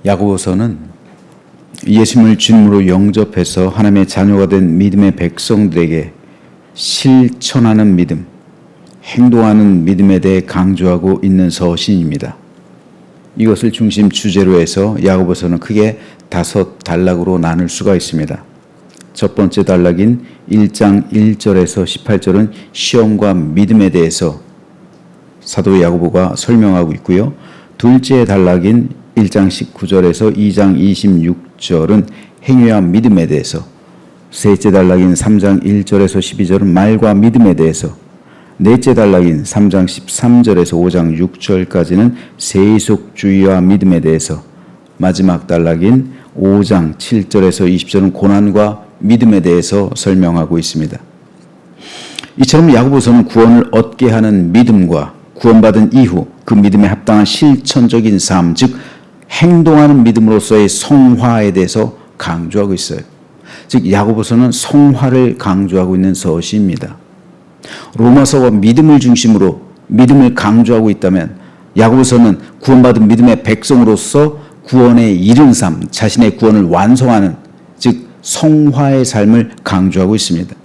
야고보서는 예수님을 주님으로 영접해서 하나님의 자녀가 된 믿음의 백성들에게 실천하는 믿음, 행동하는 믿음에 대해 강조하고 있는 서신입니다. 이것을 중심 주제로 해서 야고보서는 크게 5단락으로 나눌 수가 있습니다. 첫 번째 단락인 1장 1절에서 18절은 시험과 믿음에 대해서 사도 야고보가 설명하고 있고요. 둘째 단락인 1장 19절에서 2장 26절은 행위와 믿음에 대해서, 셋째 단락인 3장 1절에서 12절은 말과 믿음에 대해서, 넷째 단락인 3장 13절에서 5장 6절까지는 세속주의와 믿음에 대해서, 마지막 단락인 5장 7절에서 20절은 고난과 믿음에 대해서 설명하고 있습니다. 이처럼 야고보서는 구원을 얻게 하는 믿음과 구원받은 이후 그 믿음에 합당한 실천적인 삶, 즉 행동하는 믿음으로서의 성화에 대해서 강조하고 있어요. 즉 야고보서는 성화를 강조하고 있는 서신입니다. 로마서와 믿음을 중심으로 믿음을 강조하고 있다면 야고보서는 구원받은 믿음의 백성으로서 구원에 이른 삶, 자신의 구원을 완성하는, 즉 성화의 삶을 강조하고 있습니다.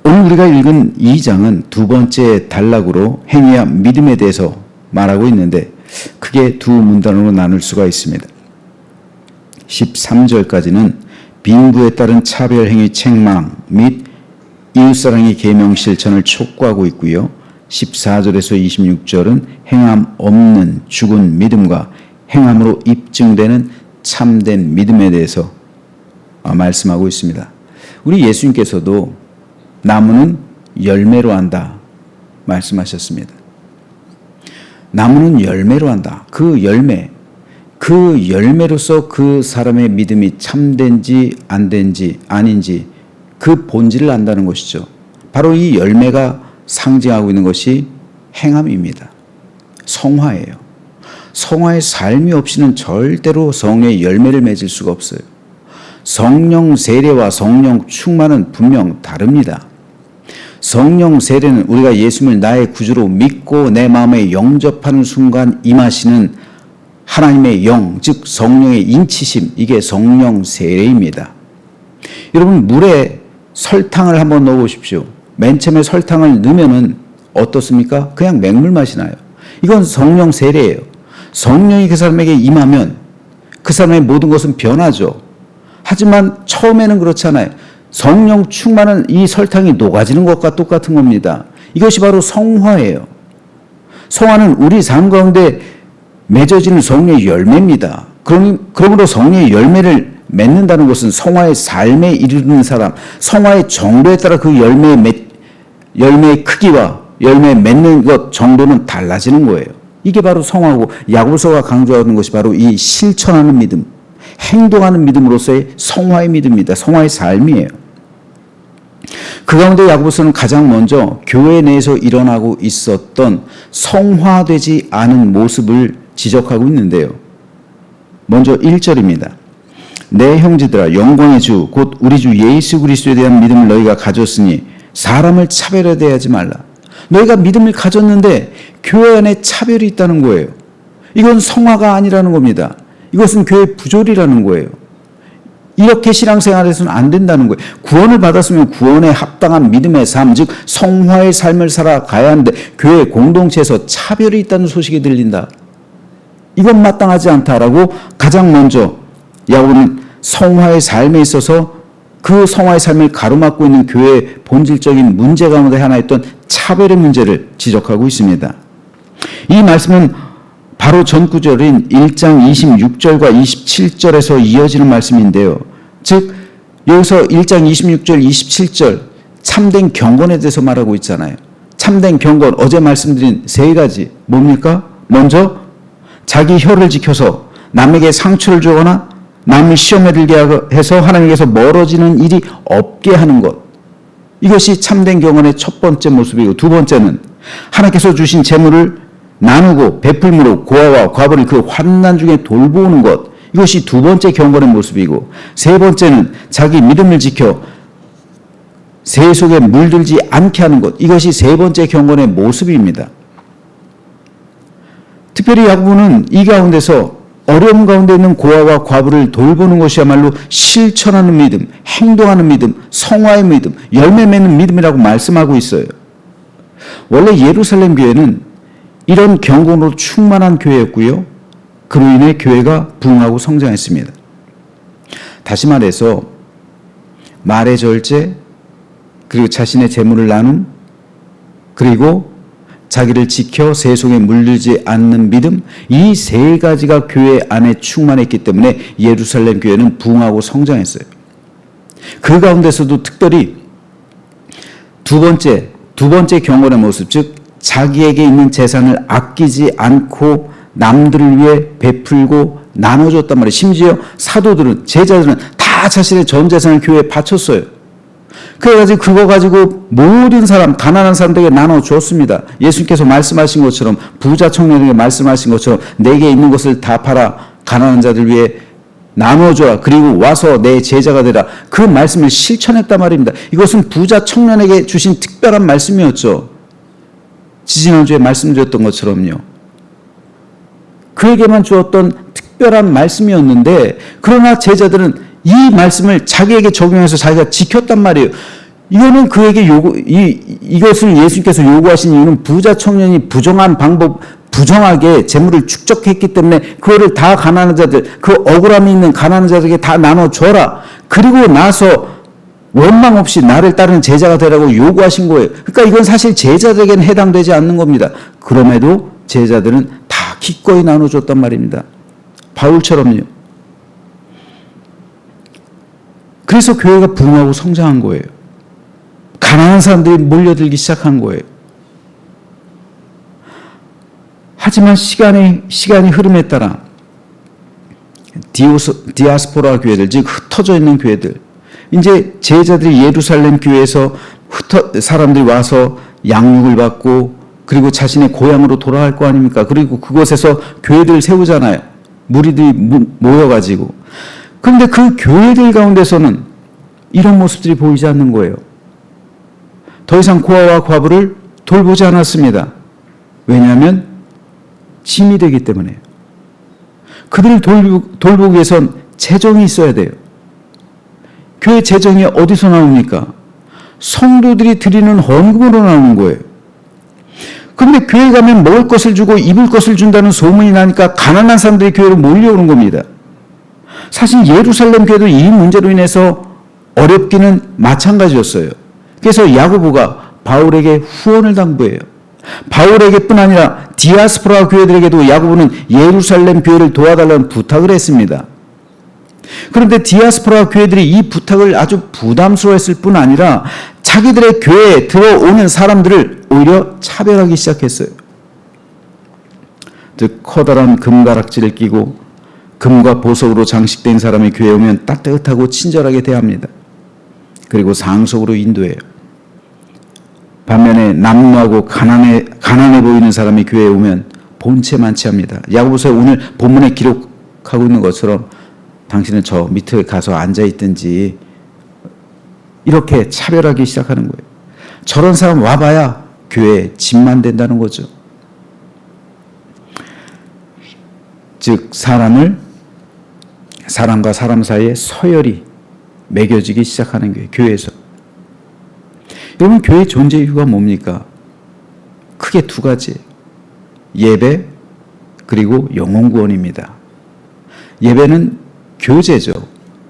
오늘 우리가 읽은 2장은 두 번째 단락으로 행위와 믿음에 대해서 말하고 있는데 크게 두 문단으로 나눌 수가 있습니다. 13절까지는 빈부에 따른 차별행위 책망 및 이웃사랑의 계명 실천을 촉구하고 있고요. 14절에서 26절은 행함 없는 죽은 믿음과 행함으로 입증되는 참된 믿음에 대해서 말씀하고 있습니다. 우리 예수님께서도 나무는 열매로 한다 말씀하셨습니다. 나무는 열매로 한다. 그 열매로서 그 사람의 믿음이 참된지 안 된지 아닌지 그 본질을 안다는 것이죠. 바로 이 열매가 상징하고 있는 것이 행함입니다. 성화예요. 성화의 삶이 없이는 절대로 성령의 열매를 맺을 수가 없어요. 성령 세례와 성령 충만은 분명 다릅니다. 성령 세례는 우리가 예수님을 나의 구주로 믿고 내 마음에 영접하는 순간 임하시는 하나님의 영, 즉 성령의 인치심, 이게 성령 세례입니다. 여러분, 물에 설탕을 한번 넣어보십시오. 맨 처음에 설탕을 넣으면은 어떻습니까? 그냥 맹물 맛이 나요. 이건 성령 세례예요. 성령이 그 사람에게 임하면 그 사람의 모든 것은 변하죠. 하지만 처음에는 그렇잖아요. 성령 충만은 이 설탕이 녹아지는 것과 똑같은 겁니다. 이것이 바로 성화예요. 성화는 우리 삶 가운데 맺어지는 성령의 열매입니다. 그러므로 성령의 열매를 맺는다는 것은 성화의 삶에 이르는 사람, 성화의 정도에 따라 그 열매의 크기와 열매 맺는 것 정도는 달라지는 거예요. 이게 바로 성화고, 야고보서가 강조하는 것이 바로 이 실천하는 믿음, 행동하는 믿음으로서의 성화의 믿음입니다. 성화의 삶이에요. 그 가운데 야고보서는 가장 먼저 교회 내에서 일어나고 있었던 성화되지 않은 모습을 지적하고 있는데요. 먼저 1절입니다. 내 형제들아, 영광의 주 곧 우리 주 예수 그리스도에 대한 믿음을 너희가 가졌으니 사람을 차별하여 대하지 말라. 너희가 믿음을 가졌는데 교회 안에 차별이 있다는 거예요. 이건 성화가 아니라는 겁니다. 이것은 교회 부조리라는 거예요. 이렇게 신앙생활에서는 안 된다는 거예요. 구원을 받았으면 구원에 합당한 믿음의 삶, 즉 성화의 삶을 살아가야 하는데 교회 공동체에서 차별이 있다는 소식이 들린다. 이건 마땅하지 않다라고 가장 먼저 야고보는 성화의 삶에 있어서 그 성화의 삶을 가로막고 있는 교회의 본질적인 문제 가운데 하나였던 차별의 문제를 지적하고 있습니다. 이 말씀은 바로 전 구절인 1장 26절과 27절에서 이어지는 말씀인데요. 즉 여기서 1장 26절, 27절 참된 경건에 대해서 말하고 있잖아요. 참된 경건, 어제 말씀드린 세 가지 뭡니까? 먼저 자기 혀를 지켜서 남에게 상처를 주거나 남을 시험에 들게 해서 하나님께서 멀어지는 일이 없게 하는 것. 이것이 참된 경건의 첫 번째 모습이고, 두 번째는 하나님께서 주신 재물을 나누고 베풀므로 고아와 과부를 그 환난 중에 돌보는 것. 이것이 두 번째 경건의 모습이고, 세 번째는 자기 믿음을 지켜 새 속에 물들지 않게 하는 것. 이것이 세 번째 경건의 모습입니다. 특별히 야고보는 이 가운데서 어려움 가운데 있는 고아와 과부를 돌보는 것이야말로 실천하는 믿음, 행동하는 믿음, 성화의 믿음, 열매 맺는 믿음이라고 말씀하고 있어요. 원래 예루살렘 교회는 이런 경건으로 충만한 교회였고요. 그로 인해 교회가 부흥하고 성장했습니다. 다시 말해서 말의 절제, 그리고 자신의 재물을 나눔, 그리고 자기를 지켜 세속에 물들지 않는 믿음, 이 세 가지가 교회 안에 충만했기 때문에 예루살렘 교회는 부흥하고 성장했어요. 그 가운데서도 특별히 두 번째 경건의 모습, 즉 자기에게 있는 재산을 아끼지 않고 남들을 위해 베풀고 나눠줬단 말이에요. 심지어 사도들은, 제자들은 다 자신의 전 재산을 교회에 바쳤어요. 그래가지고 그거 가지고 모든 사람, 가난한 사람들에게 나눠줬습니다. 예수님께서 말씀하신 것처럼, 부자 청년에게 말씀하신 것처럼 내게 있는 것을 다 팔아 가난한 자들 위해 나눠줘라. 그리고 와서 내 제자가 되라. 그 말씀을 실천했단 말입니다. 이것은 부자 청년에게 주신 특별한 말씀이었죠. 지지난주에 말씀드렸던 것처럼요. 그에게만 주었던 특별한 말씀이었는데, 그러나 제자들은 이 말씀을 자기에게 적용해서 자기가 지켰단 말이에요. 이거는 그에게 이것을 예수님께서 요구하신 이유는 부자 청년이 부정하게 재물을 축적했기 때문에 그거를 다 가난한 자들, 그 억울함이 있는 가난한 자들에게 다 나눠줘라. 그리고 나서 원망 없이 나를 따르는 제자가 되라고 요구하신 거예요. 그러니까 이건 사실 제자들에게는 해당되지 않는 겁니다. 그럼에도 제자들은 다 기꺼이 나눠줬단 말입니다. 바울처럼요. 그래서 교회가 부흥하고 성장한 거예요. 가난한 사람들이 몰려들기 시작한 거예요. 하지만 시간이 흐름에 따라 디아스포라 교회들, 즉 흩어져 있는 교회들, 이제 제자들이 예루살렘 교회에서 사람들이 와서 양육을 받고 그리고 자신의 고향으로 돌아갈 거 아닙니까? 그리고 그곳에서 교회들을 세우잖아요. 무리들이 모여가지고. 그런데 그 교회들 가운데서는 이런 모습들이 보이지 않는 거예요. 더 이상 고아와 과부를 돌보지 않았습니다. 왜냐하면 짐이 되기 때문에. 그들을 돌보기 위해선 재정이 있어야 돼요. 교회 재정이 어디서 나옵니까? 성도들이 드리는 헌금으로 나오는 거예요. 그런데 교회 가면 먹을 것을 주고 입을 것을 준다는 소문이 나니까 가난한 사람들이 교회로 몰려오는 겁니다. 사실 예루살렘 교회도 이 문제로 인해서 어렵기는 마찬가지였어요. 그래서 야고보가 바울에게 후원을 당부해요. 바울에게뿐 아니라 디아스포라 교회들에게도 야고보는 예루살렘 교회를 도와달라는 부탁을 했습니다. 그런데 디아스포라 교회들이 이 부탁을 아주 부담스러워했을 뿐 아니라 자기들의 교회에 들어오는 사람들을 오히려 차별하기 시작했어요. 즉 커다란 금가락지를 끼고 금과 보석으로 장식된 사람이 교회에 오면 따뜻하고 친절하게 대합니다. 그리고 상속으로 인도해요. 반면에 남루하고 가난해 보이는 사람이 교회에 오면 본체 만취합니다. 야고보서에 오늘 본문에 기록하고 있는 것처럼 당신은 저 밑에 가서 앉아있든지, 이렇게 차별하기 시작하는 거예요. 저런 사람 와봐야 교회에 짐만 된다는 거죠. 즉 사람과 사람 사이에 서열이 매겨지기 시작하는 거예요. 교회에서. 여러분, 교회 존재 이유가 뭡니까? 크게 두 가지. 예배 그리고 영혼 구원입니다. 예배는 교제죠.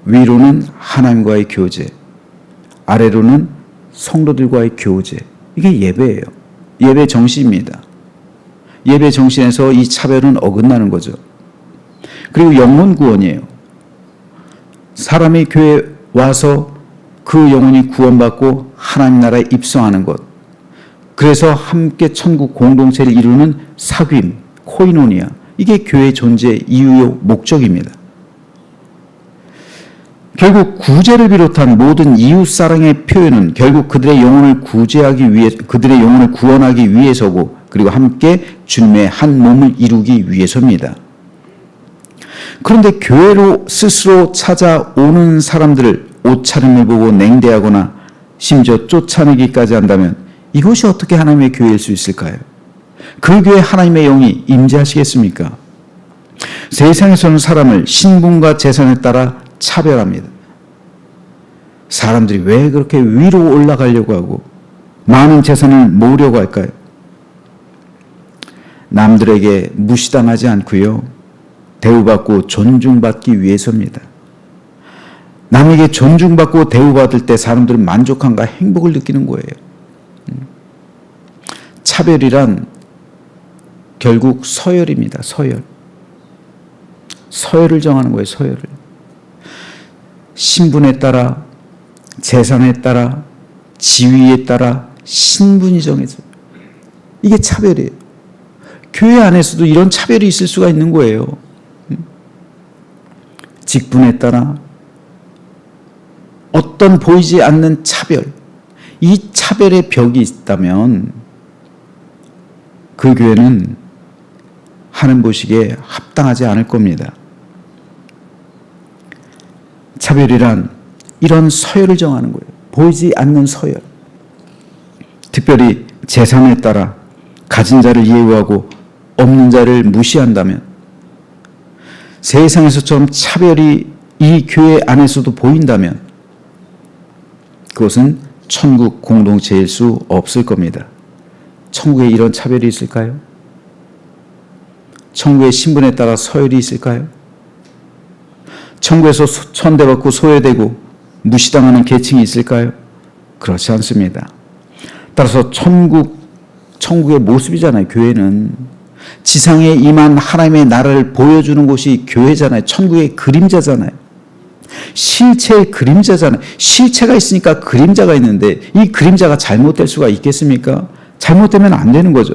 위로는 하나님과의 교제, 아래로는 성도들과의 교제. 이게 예배예요. 예배 정신입니다. 예배 정신에서 이 차별은 어긋나는 거죠. 그리고 영혼 구원이에요. 사람이 교회에 와서 그 영혼이 구원받고 하나님 나라에 입성하는 것. 그래서 함께 천국 공동체를 이루는 사귐, 코이노니아. 이게 교회의 존재 이유요 목적입니다. 결국 구제를 비롯한 모든 이웃사랑의 표현은 결국 그들의 영혼을 구원하기 위해서고, 그리고 함께 주님의 한 몸을 이루기 위해서입니다. 그런데 교회로 스스로 찾아오는 사람들을 옷차림을 보고 냉대하거나 심지어 쫓아내기까지 한다면 이것이 어떻게 하나님의 교회일 수 있을까요? 그 교회에 하나님의 영이 임재하시겠습니까? 세상에서는 사람을 신분과 재산에 따라 차별합니다. 사람들이 왜 그렇게 위로 올라가려고 하고 많은 재산을 모으려고 할까요? 남들에게 무시당하지 않고요. 대우받고 존중받기 위해서입니다. 남에게 존중받고 대우받을 때 사람들은 만족감과 행복을 느끼는 거예요. 차별이란 결국 서열입니다. 서열을 정하는 거예요. 서열을. 신분에 따라, 재산에 따라, 지위에 따라 신분이 정해져요. 이게 차별이에요. 교회 안에서도 이런 차별이 있을 수가 있는 거예요. 직분에 따라 어떤 보이지 않는 차별, 이 차별의 벽이 있다면 그 교회는 하나님 보시기에 합당하지 않을 겁니다. 차별이란 이런 서열을 정하는 거예요. 보이지 않는 서열. 특별히 재산에 따라 가진 자를 예우하고 없는 자를 무시한다면 세상에서처럼 차별이 이 교회 안에서도 보인다면 그것은 천국 공동체일 수 없을 겁니다. 천국에 이런 차별이 있을까요? 천국의 신분에 따라 서열이 있을까요? 천국에서 천대받고 소외되고 무시당하는 계층이 있을까요? 그렇지 않습니다. 따라서 천국의 모습이잖아요. 교회는 지상에 임한 하나님의 나라를 보여주는 곳이 교회잖아요. 천국의 그림자잖아요. 실체의 그림자잖아요. 실체가 있으니까 그림자가 있는데 이 그림자가 잘못될 수가 있겠습니까? 잘못되면 안 되는 거죠.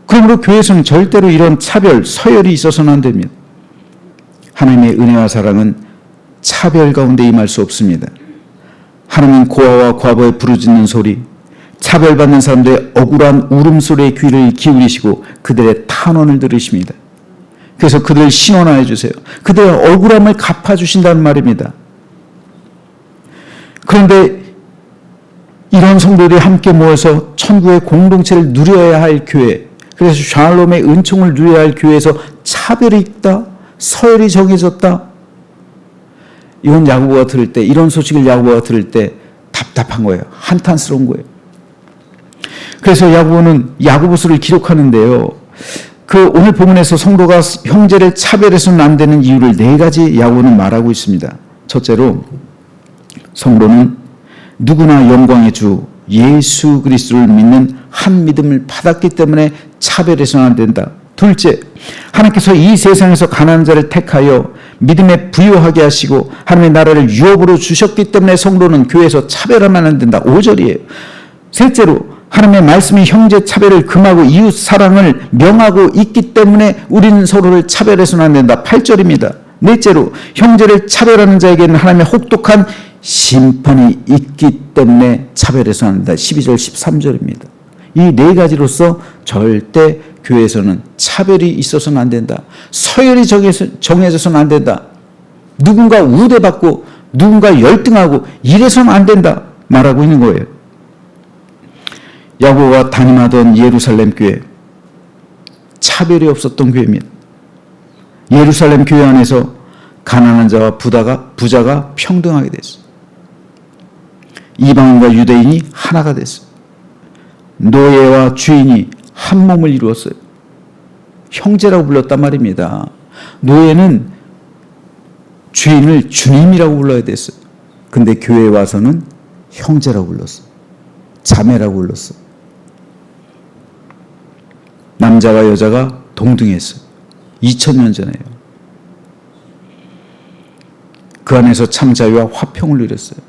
그러므로 교회에서는 절대로 이런 차별, 서열이 있어서는 안 됩니다. 하나님의 은혜와 사랑은 차별 가운데 임할 수 없습니다. 하나님은 고아와 과부의 부르짖는 소리, 차별받는 사람들의 억울한 울음소리에 귀를 기울이시고 그들의 탄원을 들으십니다. 그래서 그들을 신원하여 주세요. 그들의 억울함을 갚아주신다는 말입니다. 그런데 이런 성도들이 함께 모여서 천국의 공동체를 누려야 할 교회, 그래서 샬롬의 은총을 누려야 할 교회에서 차별이 있다, 서열이 정해졌다. 이건 야고보가 들을 때, 이런 소식을 야고보가 들을 때 답답한 거예요. 한탄스러운 거예요. 그래서 야고보는 야고보서를 기록하는데요. 그 오늘 본문에서 성도가 형제를 차별해서는 안 되는 이유를 4가지 야고보는 말하고 있습니다. 첫째로 성도는 누구나 영광의 주 예수 그리스도를 믿는 한 믿음을 받았기 때문에 차별해서는 안 된다. 둘째, 하나님께서 이 세상에서 가난한 자를 택하여 믿음에 부유하게 하시고 하나님의 나라를 유업으로 주셨기 때문에 성도는 교회에서 차별하면 안 된다. 5절이에요. 셋째로, 하나님의 말씀이 형제 차별을 금하고 이웃 사랑을 명하고 있기 때문에 우리는 서로를 차별해서는 안 된다. 8절입니다. 넷째로, 형제를 차별하는 자에게는 하나님의 혹독한 심판이 있기 때문에 차별해서는 안 된다. 12절, 13절입니다. 이 4가지로서 절대 교회에서는 차별이 있어서는 안 된다. 서열이 정해져서는 안 된다. 누군가 우대받고 누군가 열등하고 이래서는 안 된다. 말하고 있는 거예요. 야고보가 담임하던 예루살렘 교회, 차별이 없었던 교회입니다. 예루살렘 교회 안에서 가난한 자와 부자가 평등하게 됐어요. 이방인과 유대인이 하나가 됐어요. 노예와 주인이 한 몸을 이루었어요. 형제라고 불렀단 말입니다. 노예는 주인을 주님이라고 불러야 됐어요. 근데 교회에 와서는 형제라고 불렀어요. 자매라고 불렀어요. 남자와 여자가 동등했어요. 2000년 전에요. 그 안에서 참 자유와 화평을 누렸어요.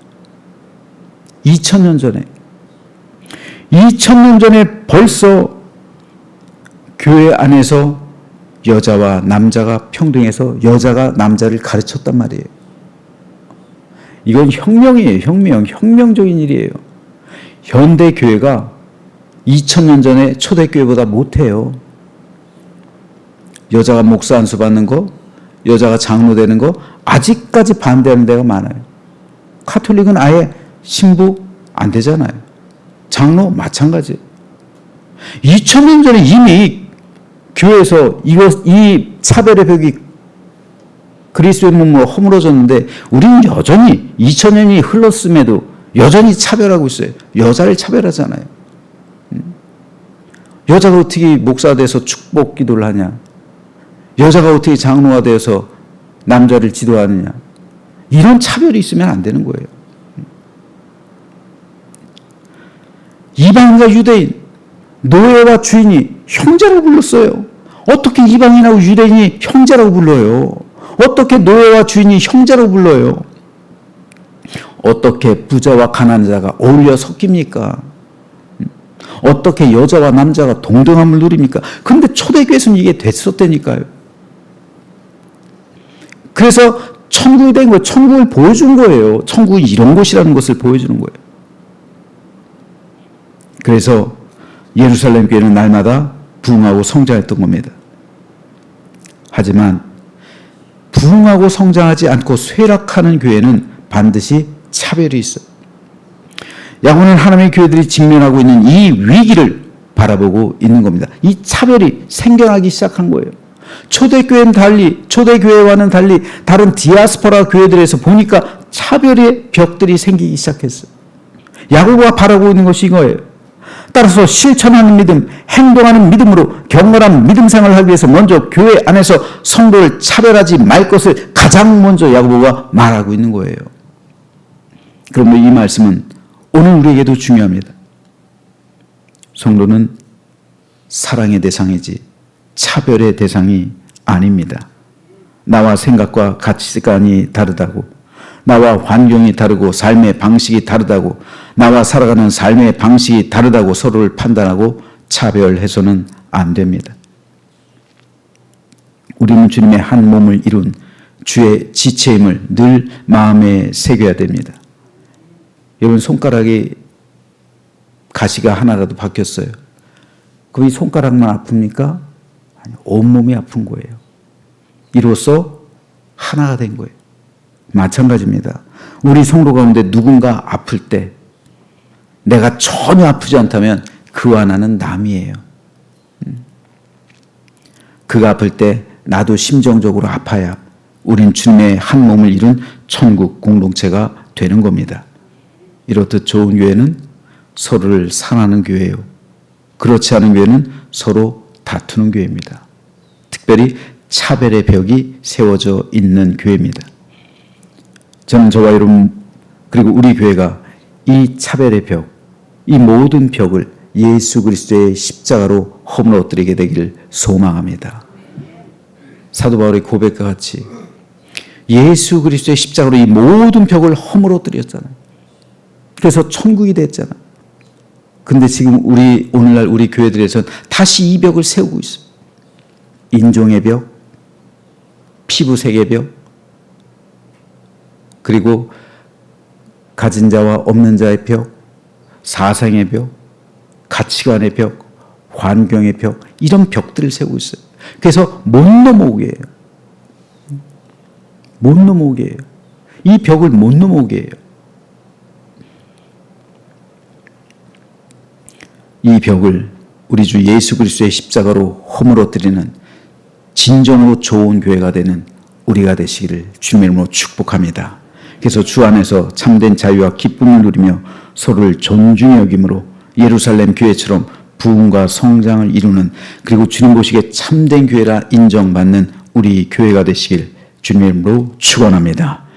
2000년 전에. 2000년 전에 벌써 교회 안에서 여자와 남자가 평등해서 여자가 남자를 가르쳤단 말이에요. 이건 혁명이에요. 혁명적인 일이에요. 현대 교회가 2000년 전에 초대교회보다 못해요. 여자가 목사 안수 받는 거, 여자가 장로 되는 거 아직까지 반대하는 데가 많아요. 가톨릭은 아예 신부 안 되잖아요. 장로 마찬가지. 2000년 전에 이미 교회에서 이 차별의 벽이 그리스도의 몸으로 허물어졌는데 우리는 여전히 2000년이 흘렀음에도 여전히 차별하고 있어요. 여자를 차별하잖아요. 여자가 어떻게 목사가 돼서 축복 기도를 하냐? 여자가 어떻게 장로가 되어서 남자를 지도하느냐? 이런 차별이 있으면 안 되는 거예요. 이방인과 유대인, 노예와 주인이 형제라고 불렀어요. 어떻게 이방인하고 유대인이 형제라고 불러요? 어떻게 노예와 주인이 형제라고 불러요? 어떻게 부자와 가난자가 어울려 섞입니까? 어떻게 여자와 남자가 동등함을 누립니까? 그런데 초대교회에서는 이게 됐었다니까요. 그래서 천국이 된 거예요. 천국을 보여준 거예요. 천국이 이런 곳이라는 것을 보여주는 거예요. 그래서 예루살렘 교회는 날마다 부흥하고 성장했던 겁니다. 하지만 부흥하고 성장하지 않고 쇠락하는 교회는 반드시 차별이 있어요. 야고는 하나님의 교회들이 직면하고 있는 이 위기를 바라보고 있는 겁니다. 이 차별이 생겨나기 시작한 거예요. 초대교회는 달리, 초대교회와는 달리 다른 디아스포라 교회들에서 보니까 차별의 벽들이 생기기 시작했어요. 야고보가 바라고 있는 것이 이거예요. 따라서 실천하는 믿음, 행동하는 믿음으로 경건한 믿음 생활을 하기 위해서 먼저 교회 안에서 성도를 차별하지 말 것을 가장 먼저 야고보가 말하고 있는 거예요. 그러면 이 말씀은 오늘 우리에게도 중요합니다. 성도는 사랑의 대상이지 차별의 대상이 아닙니다. 나와 생각과 가치관이 다르다고, 나와 환경이 다르고 삶의 방식이 다르다고, 나와 살아가는 삶의 방식이 다르다고 서로를 판단하고 차별해서는 안 됩니다. 우리는 주님의 한 몸을 이룬 주의 지체임을 늘 마음에 새겨야 됩니다. 여러분, 손가락이 가시가 하나라도 바뀌었어요. 그럼 이 손가락만 아픕니까? 아니, 온몸이 아픈 거예요. 이로써 하나가 된 거예요. 마찬가지입니다. 우리 성도 가운데 누군가 아플 때 내가 전혀 아프지 않다면 그와 나는 남이에요. 그가 아플 때 나도 심정적으로 아파야 우린 주님의 한 몸을 이룬 천국 공동체가 되는 겁니다. 이렇듯 좋은 교회는 서로를 사랑하는 교회예요. 그렇지 않은 교회는 서로 다투는 교회입니다. 특별히 차별의 벽이 세워져 있는 교회입니다. 저는 저와 여러분 그리고 우리 교회가 이 차별의 벽, 이 모든 벽을 예수 그리스도의 십자가로 허물어뜨리게 되기를 소망합니다. 사도 바울의 고백과 같이 예수 그리스도의 십자가로 이 모든 벽을 허물어뜨렸잖아요. 그래서 천국이 됐잖아요. 근데 지금 오늘날 우리 교회들에서는 다시 이 벽을 세우고 있어요. 인종의 벽, 피부색의 벽, 그리고 가진 자와 없는 자의 벽, 사상의 벽, 가치관의 벽, 환경의 벽, 이런 벽들을 세우고 있어요. 그래서 못 넘어오게 해요. 못 넘어오게 해요. 이 벽을 못 넘어오게 해요. 이 벽을 우리 주 예수 그리스도의 십자가로 허물어뜨리는 진정으로 좋은 교회가 되는 우리가 되시기를 주님의 이름으로 축복합니다. 그래서 주 안에서 참된 자유와 기쁨을 누리며 서로를 존중히 여김으로 예루살렘 교회처럼 부흥과 성장을 이루는, 그리고 주님 보시기에 참된 교회라 인정받는 우리 교회가 되시길 주님의 이름으로 축원합니다.